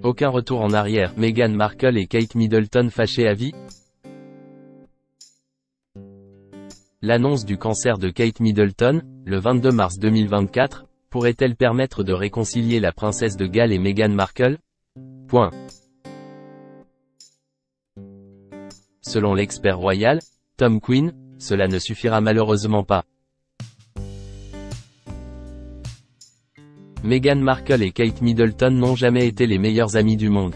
Aucun retour en arrière, Meghan Markle et Kate Middleton fâchés à vie? L'annonce du cancer de Kate Middleton, le 22 mars 2024, pourrait-elle permettre de réconcilier la princesse de Galles et Meghan Markle? Selon l'expert royal, Tom Quinn, cela ne suffira malheureusement pas. Meghan Markle et Kate Middleton n'ont jamais été les meilleurs amis du monde.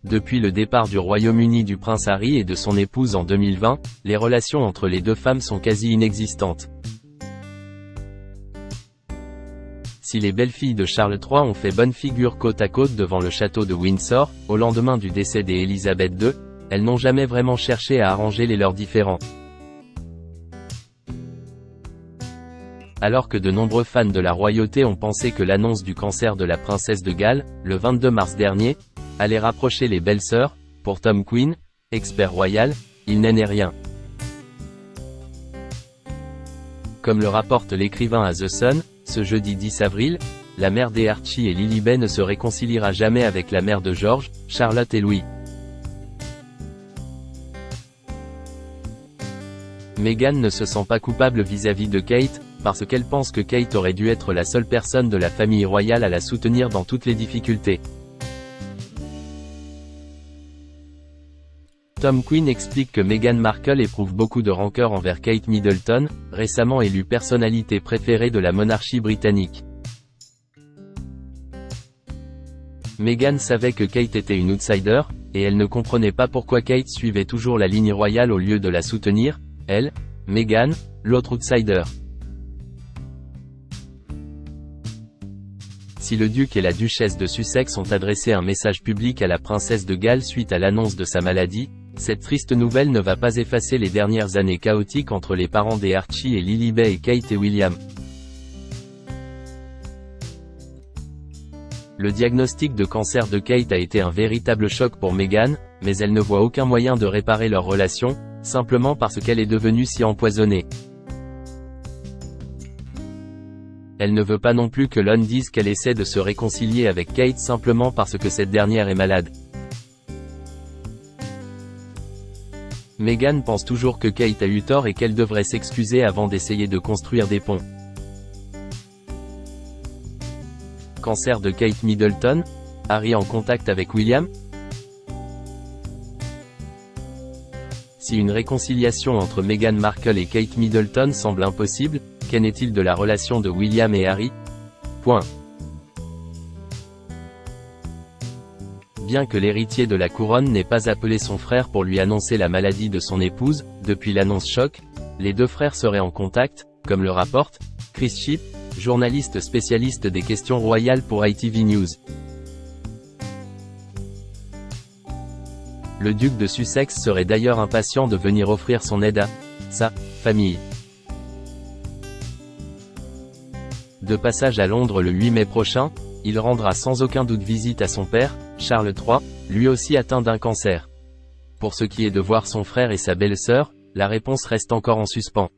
Depuis le départ du Royaume-Uni du prince Harry et de son épouse en 2020, les relations entre les deux femmes sont quasi inexistantes. Si les belles-filles de Charles III ont fait bonne figure côte à côte devant le château de Windsor, au lendemain du décès d'Élisabeth II, elles n'ont jamais vraiment cherché à arranger les leurs différends. Alors que de nombreux fans de la royauté ont pensé que l'annonce du cancer de la princesse de Galles, le 22 mars dernier, allait rapprocher les belles-sœurs, pour Tom Quinn, expert royal, il n'en est rien. Comme le rapporte l'écrivain à The Sun, ce jeudi 10 avril, la mère des Archie et Lilibet ne se réconciliera jamais avec la mère de George, Charlotte et Louis. Meghan ne se sent pas coupable vis-à-vis de Kate, parce qu'elle pense que Kate aurait dû être la seule personne de la famille royale à la soutenir dans toutes les difficultés. Tom Quinn explique que Meghan Markle éprouve beaucoup de rancœur envers Kate Middleton, récemment élue personnalité préférée de la monarchie britannique. Meghan savait que Kate était une outsider, et elle ne comprenait pas pourquoi Kate suivait toujours la ligne royale au lieu de la soutenir, elle, Meghan, l'autre outsider. Si le duc et la duchesse de Sussex ont adressé un message public à la princesse de Galles suite à l'annonce de sa maladie, cette triste nouvelle ne va pas effacer les dernières années chaotiques entre les parents des Archie et Lilibet et Kate et William. Le diagnostic de cancer de Kate a été un véritable choc pour Meghan, mais elle ne voit aucun moyen de réparer leur relation, simplement parce qu'elle est devenue si empoisonnée. Elle ne veut pas non plus que l'on dise qu'elle essaie de se réconcilier avec Kate simplement parce que cette dernière est malade. Meghan pense toujours que Kate a eu tort et qu'elle devrait s'excuser avant d'essayer de construire des ponts. Cancer de Kate Middleton? Harry en contact avec William? Si une réconciliation entre Meghan Markle et Kate Middleton semble impossible, qu'en est-il de la relation de William et Harry? Bien que l'héritier de la couronne n'ait pas appelé son frère pour lui annoncer la maladie de son épouse, depuis l'annonce choc, les deux frères seraient en contact, comme le rapporte Chris Shipp, journaliste spécialiste des questions royales pour ITV News. Le duc de Sussex serait d'ailleurs impatient de venir offrir son aide à sa famille. De passage à Londres le 8 mai prochain, il rendra sans aucun doute visite à son père, Charles III, lui aussi atteint d'un cancer. Pour ce qui est de voir son frère et sa belle-sœur, la réponse reste encore en suspens.